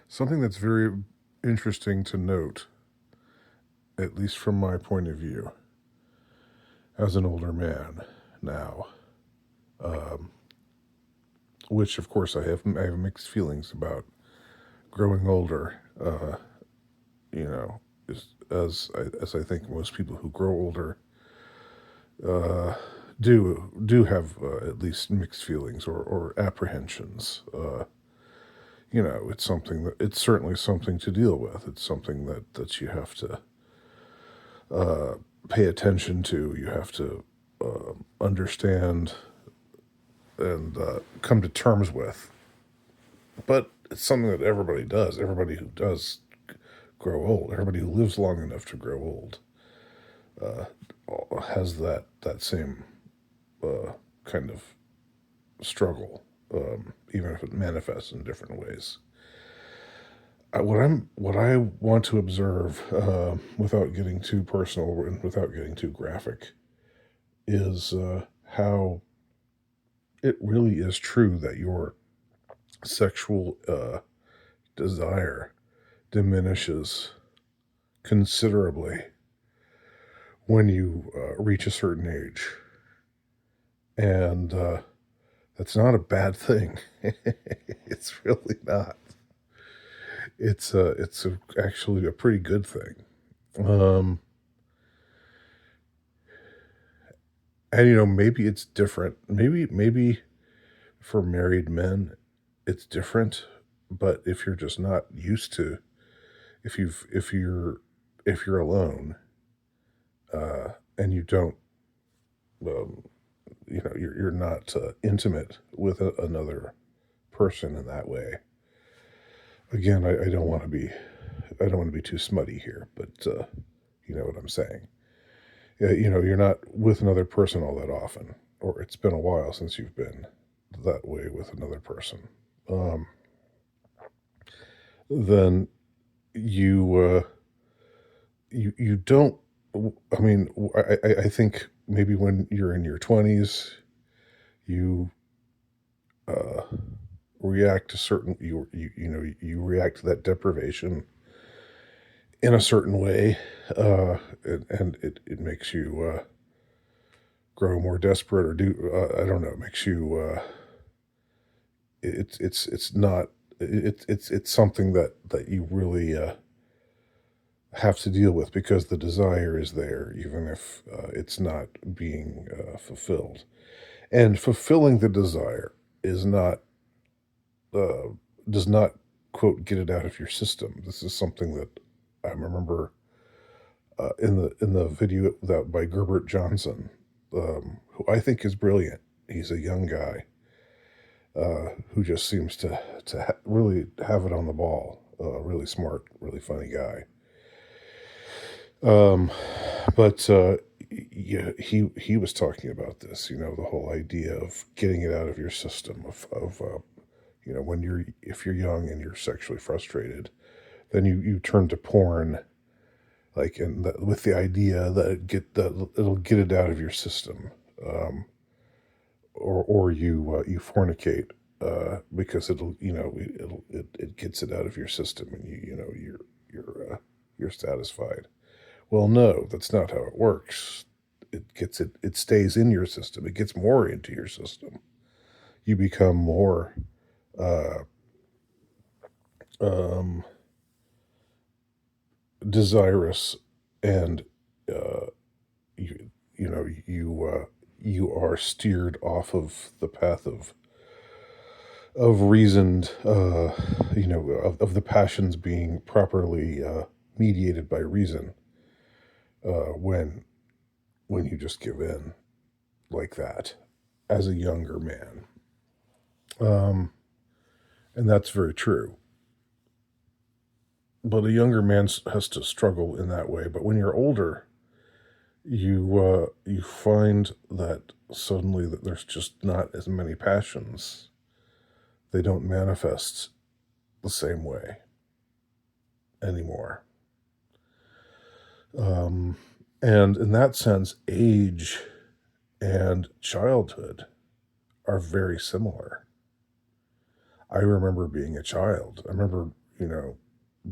Something that's very interesting to note, at least from my point of view, as an older man now, um, which of course I have mixed feelings about growing older. You know, as I think most people who grow older uh, do have at least mixed feelings or apprehensions. It's certainly something to deal with. It's something that you have to uh, pay attention to. You have to understand and come to terms with. But it's something that everybody does. Everybody who does grow old, everybody who lives long enough to grow old, uh, has that same uh, kind of struggle, even if it manifests in different ways. What I want to observe, without getting too personal and without getting too graphic, is how it really is true that your sexual desire diminishes considerably when you reach a certain age, and that's not a bad thing. It's really not. Actually a pretty good thing. Um, and maybe it's different. Maybe for married men, it's different. But if you're just not used to, if you've if you're alone, and you don't, um, you're not intimate with another person in that way. Again, I don't want to be I don't want to be too smutty here, but you know what I'm saying. Yeah, you're not with another person all that often, or it's been a while since you've been that way with another person. Um, then you you don't. I mean, I think maybe when you're in your 20s, you uh, react to certain you react to that deprivation in a certain way, and it makes you grow more desperate or do I don't know. It makes you it's not it's something that you really have to deal with because the desire is there, even if it's not being fulfilled. And fulfilling the desire is not uh, does not quote get it out of your system. This is something that I remember in the video that by Gerbert Johnson, who I think is brilliant. He's a young guy who just seems to really have it on the ball. Really smart, really funny guy. Um, but yeah, he was talking about this. The whole idea of getting it out of your system. Of when you're if you're young and you're sexually frustrated, then you turn to porn, like with the idea that it'll get it out of your system, or you fornicate because it gets it out of your system, and you're satisfied. Well, no, that's not how it works. It stays in your system. It gets more into your system. You become more uh, um, desirous, and uh, you are steered off of the path of reasoned, of the passions being properly mediated by reason, when you just give in like that as a younger man. Um, and that's very true. But a younger man has to struggle in that way. But when you're older, you find that suddenly that there's just not as many passions. They don't manifest the same way anymore. Um, and in that sense, age and childhood are very similar. I remember being a child. I remember, you know,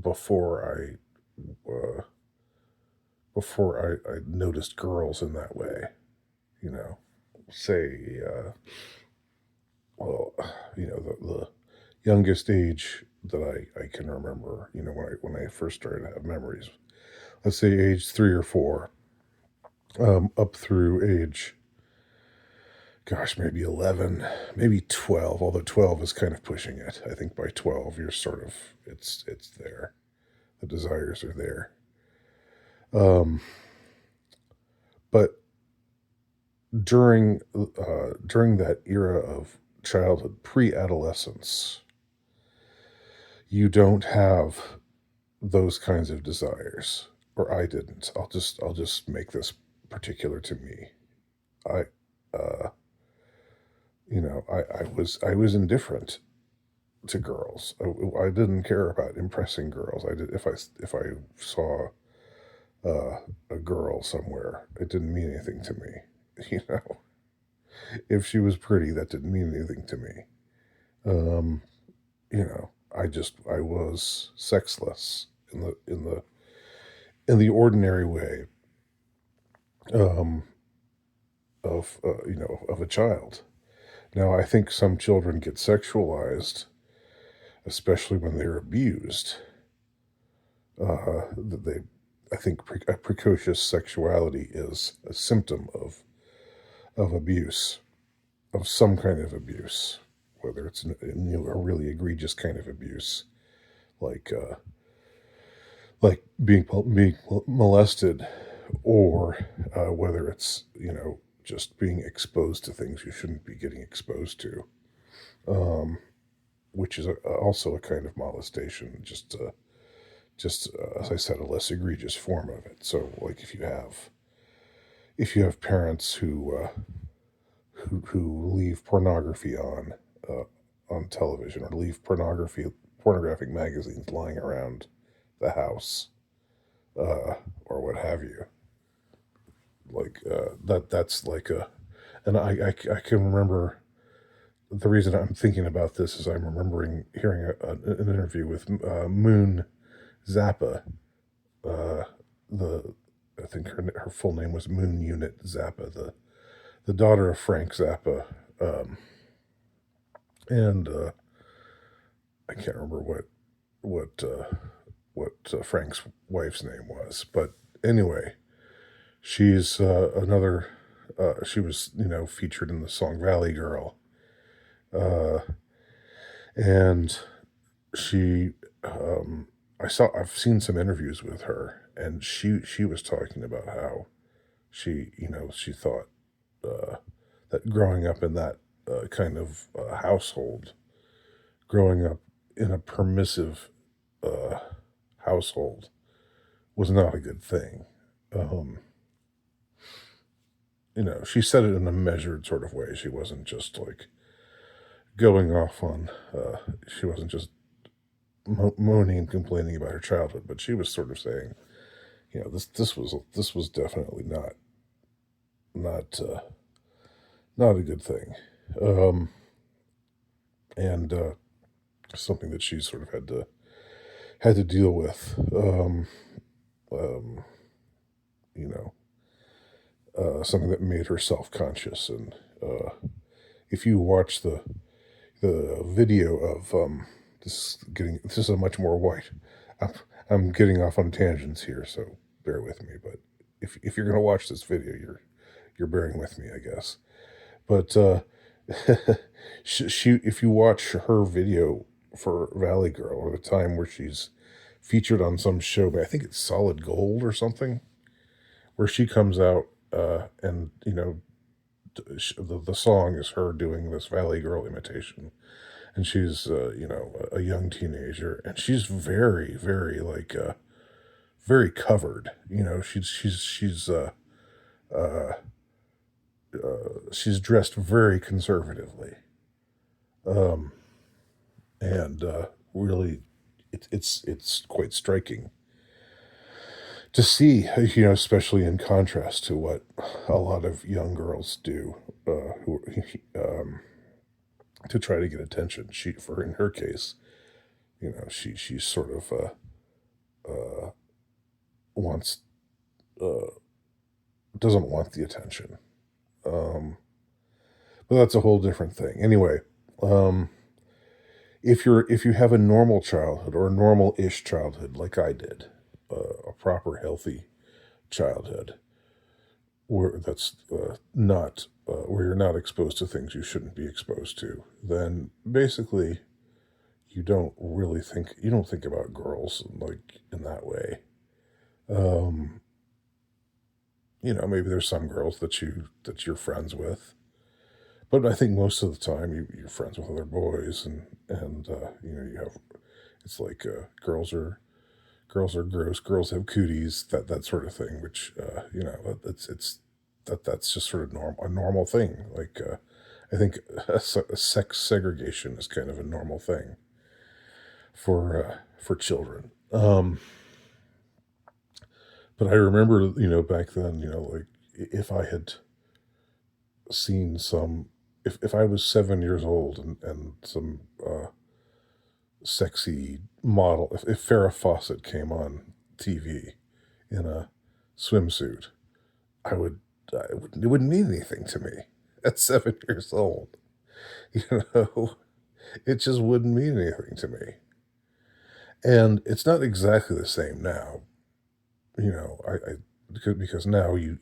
before uh, I noticed girls in that way, you know, say, well, the youngest age that I can remember, when I first started to have memories, let's say age 3 or 4, up through age, gosh, maybe 11, maybe 12, although 12 is kind of pushing it. I think by 12, you're sort of, it's there. The desires are there. Um, but during that era of childhood, pre-adolescence, you don't have those kinds of desires, or I didn't. I'll just make this particular to me. I, uh, I was indifferent to girls. I didn't care about impressing girls. I did if I saw a girl somewhere, it didn't mean anything to me. You know, if she was pretty, that didn't mean anything to me. Um, I was sexless in the ordinary way, um, of a child. Now, I think some children get sexualized, especially when they're abused. That they, I think, a precocious sexuality is a symptom of abuse, of some kind of abuse, whether it's a really egregious kind of abuse, like being molested, or whether it's just being exposed to things you shouldn't be getting exposed to, um, which is also a kind of molestation, just as I said, a less egregious form of it. So, like if you have parents who leave pornography on television, or leave pornographic magazines lying around the house, or what have you, like that's like a and I can remember. The reason I'm thinking about this is I'm remembering hearing an interview with Moon Zappa. Uh, the I think her full name was Moon Unit Zappa, the daughter of Frank Zappa, and I can't remember what Frank's wife's name was, but anyway, she's another. She was featured in the song Valley Girl, uh, and she I've seen some interviews with her, and she was talking about how she thought that growing up in that kind of household, growing up in a permissive uh, household, was not a good thing. Um, she said it in a measured sort of way. She wasn't just like going off on. She wasn't just moaning and complaining about her childhood, but she was sort of saying, this was definitely not not a good thing, um, and something that she sort of had to deal with. Um, you know, Something that made her self conscious, and if you watch the video of this is a much more white. I'm, I'm getting off on tangents here, so bear with me. But if you're gonna watch this video, you're bearing with me, I guess. But if you watch her video for Valley Girl, or the time where she's featured on some show, I think it's Solid Gold or something, where she comes out and the song is her doing this Valley Girl imitation, and she's a young teenager, and she's very very like very covered. Uh, she's dressed very conservatively, um, and really, it's quite striking to see, especially in contrast to what a lot of young girls do, who to try to get attention. For in her case, She sort of wants uh, doesn't want the attention. Um, but that's a whole different thing. Anyway, um, if you have a normal childhood or a normal-ish childhood like I did, a proper healthy childhood where that's not where you're not exposed to things you shouldn't be exposed to, then basically you don't think about girls like in that way. Um, Maybe there's some girls that you're friends with, but I think most of the time you're friends with other boys, and you have it's like girls are gross, girls have cooties, that sort of thing, which that's just sort of a normal thing. Like I think sex segregation is kind of a normal thing for children. But I remember, back then, like if I had seen if I was 7 years old and some sexy model, if Farrah Fawcett came on TV in a swimsuit, it wouldn't mean anything to me at 7 years old. You know, it just wouldn't mean anything to me. And it's not exactly the same now. Because now you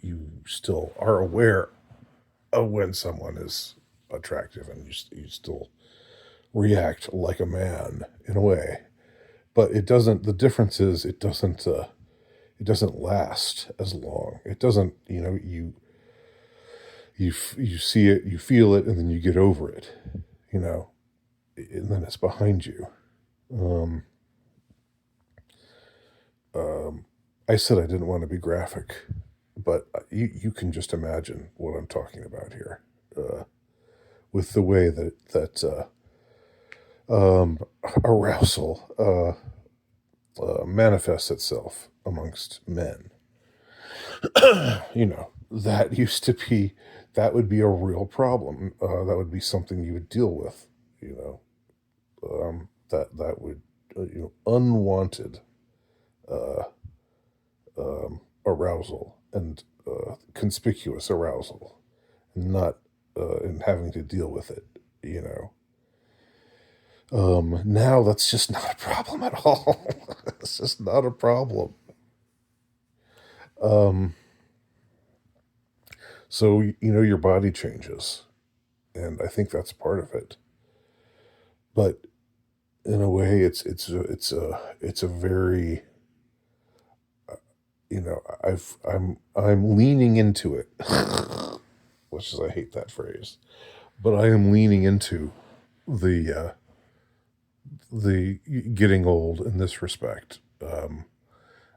still are aware of when someone is attractive, and you still react like a man in a way. But it doesn't. The difference is it doesn't last as long. It doesn't. You see it, you feel it, and then you get over it. You know, and then it's behind you. Um, um, I said I didn't want to be graphic, but you can just imagine what I'm talking about here, with the way that arousal manifests itself amongst men. That used to be that would be a real problem. That would be something you would deal with. That would unwanted uh, arousal and conspicuous arousal, not and having to deal with it. You know, now that's just not a problem at all. It's just not a problem. Um, so your body changes, and I think that's part of it. But in a way, it's a very I'm leaning into it, which is I hate that phrase, but I am leaning into the the getting old in this respect.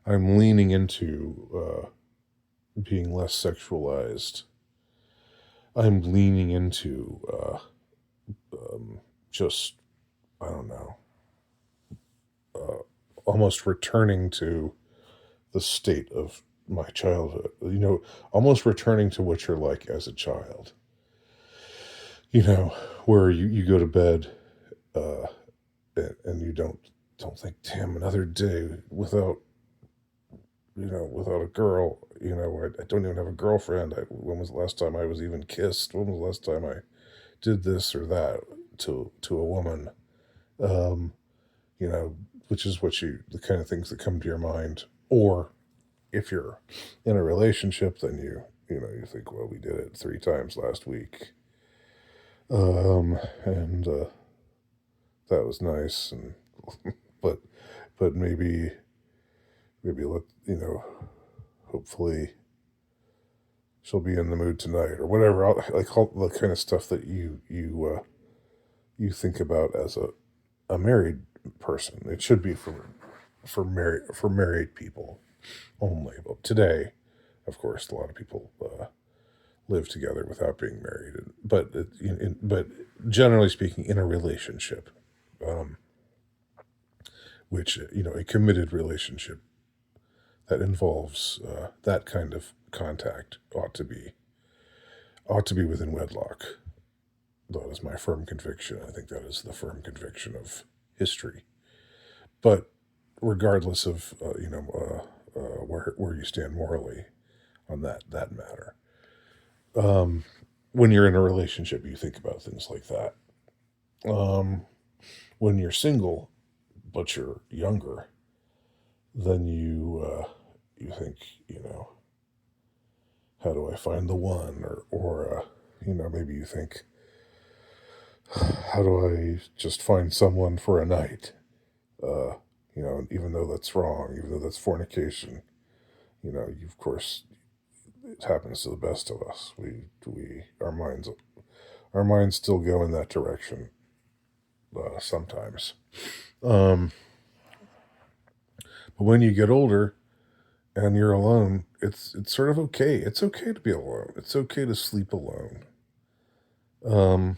I'm leaning into being less sexualized. I'm leaning into just I don't know, almost returning to the state of my childhood. Almost returning to what you're like as a child. Where you go to bed uh, and you don't think, damn, another day without a girl. I don't even have a girlfriend. When was the last time I was even kissed? When was the last time I did this or that to a woman? Um, you know, which is the kind of things that come to your mind. Or if you're in a relationship, then you think, well, we did it 3 times last week, and that was nice, and but maybe let hopefully she'll be in the mood tonight or whatever. Like all the kind of stuff that you think about as a married person. It should be for married people only. But today, of course, a lot of people live together without being married, but generally speaking, in a relationship, um, which a committed relationship that involves that kind of contact ought to be within wedlock. That is my firm conviction. I think that is the firm conviction of history. but regardless of where you stand morally on that matter, um, when you're in a relationship, you think about things like that. Um, when you're single but you're younger, then you think, how do I find the one, or maybe you think, how do I just find someone for a night? Uh, even though that's wrong, even though that's fornication, of course, it happens to the best of us. Our minds still go in that direction sometimes. Um, but when you get older and you're alone, it's sort of okay. It's okay to be alone. It's okay to sleep alone. Um,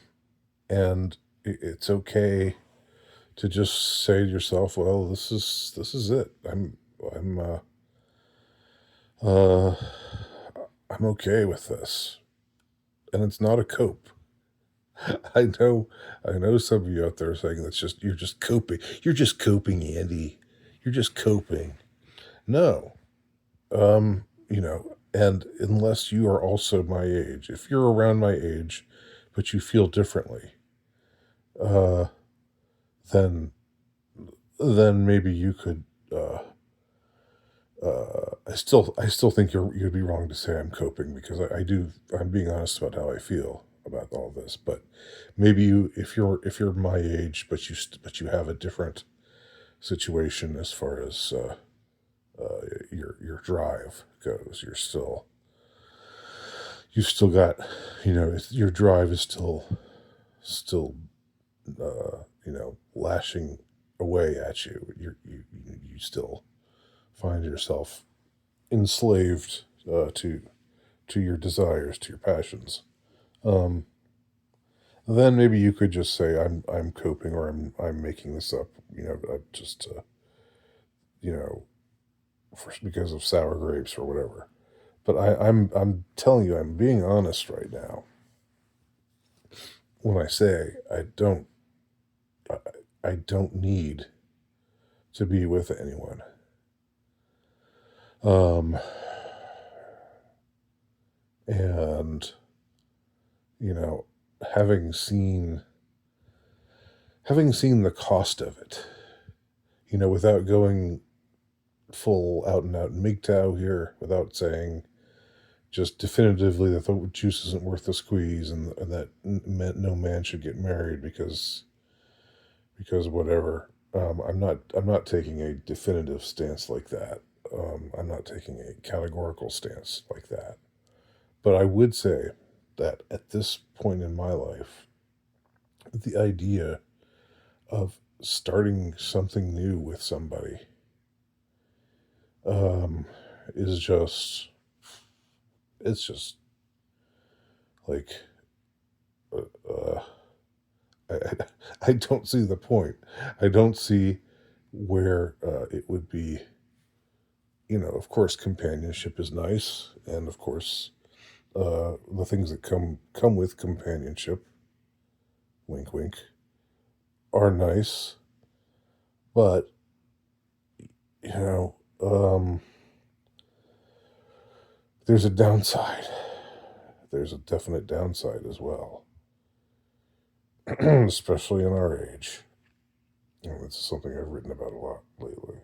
and it's okay to just say to yourself, "Well, this is it. I'm uh, I'm okay with this," and it's not a cope. I know some of you out there are saying that's just you're just coping. You're just coping, Andy. You're just coping. No, and unless you are also my age, if you're around my age, but you feel differently, uh, then maybe you could. I still think you'd be wrong to say I'm coping because I do. I'm being honest about how I feel about all this. But maybe if you're my age, but you have a different situation as far as your drive goes. You've still got, your drive is still lashing away at you. You still find yourself enslaved to your desires, to your passions. Um, then maybe you could just say I'm coping, or I'm making this up. Just you know because of sour grapes or whatever. But I'm telling you, I'm being honest right now when I say I, I don't need to be with anyone. Um, and you know, having seen having seen the cost of it, without going full out and out MGTOW here, without saying just definitively that the juice isn't worth the squeeze, and that no man should get married because whatever. I'm not taking a definitive stance like that. I'm not taking a categorical stance like that. But I would say that at this point in my life, the idea of starting something new with somebody um, is just, it's just like, uh, I, I don't see the point. I don't see where it would be. Of course, companionship is nice, and of course, the things that come with companionship, wink, wink, are nice. But you know, um, there's a downside. There's a definite downside as well, especially in our age. And it's something I've written about a lot lately.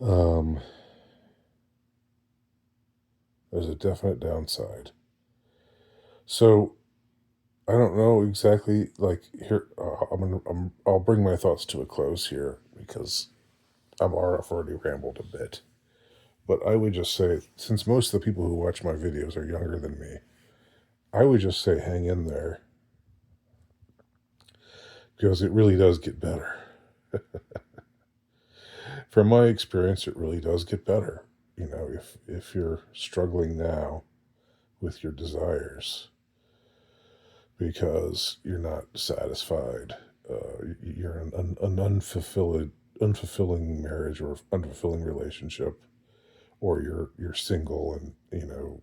Um, there's a definite downside. So I don't know exactly. Like here, I'll bring my thoughts to a close here because I've already rambled a bit. But I would just say, since most of the people who watch my videos are younger than me, I would just say hang in there because it really does get better. From my experience, it really does get better. If you're struggling now with your desires because you're not satisfied, you're in an unfulfilling marriage or unfulfilling relationship, or you're single and you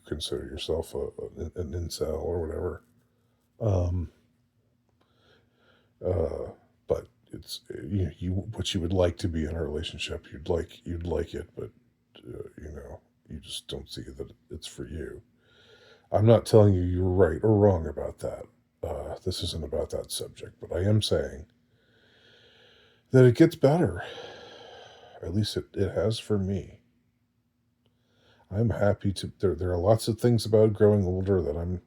consider yourself an incel or whatever. Um, Uh, but it's you what you would like to be in a relationship. You'd like it, but you just don't see that it's for you. I'm not telling you you're right or wrong about that. This isn't about that subject, but I am saying that it gets better. At least it has for me. I'm happy to. There are lots of things about growing older that I'm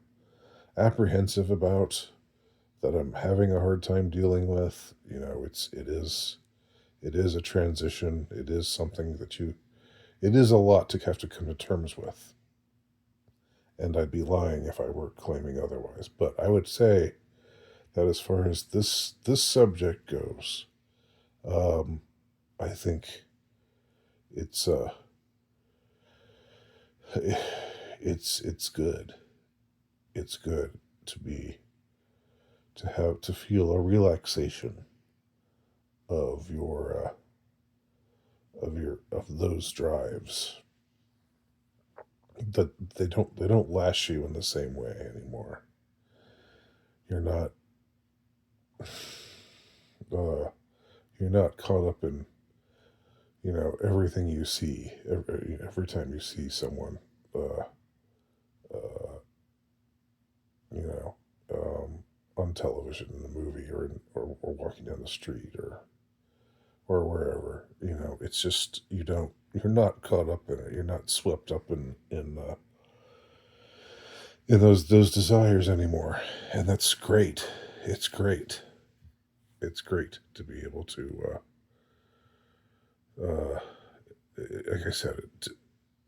apprehensive about, that I'm having a hard time dealing with. It is a transition. It is something it is a lot to have to come to terms with. And I'd be lying if I were claiming otherwise. But I would say that as far as this subject goes, um, I think it's it's good. It's good to be to feel a relaxation of of those drives, that they don't lash you in the same way anymore. You're not uh, you're not caught up in everything you see every time you see someone, uh, uh, you know on television, in the movie, or walking down the street, or wherever. It's just you're not caught up in it. You're not swept up in those desires anymore, and that's great. It's great. It's great to be able to. Like I said,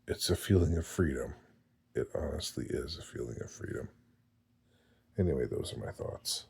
it's a feeling of freedom. It honestly is a feeling of freedom. Anyway, those are my thoughts.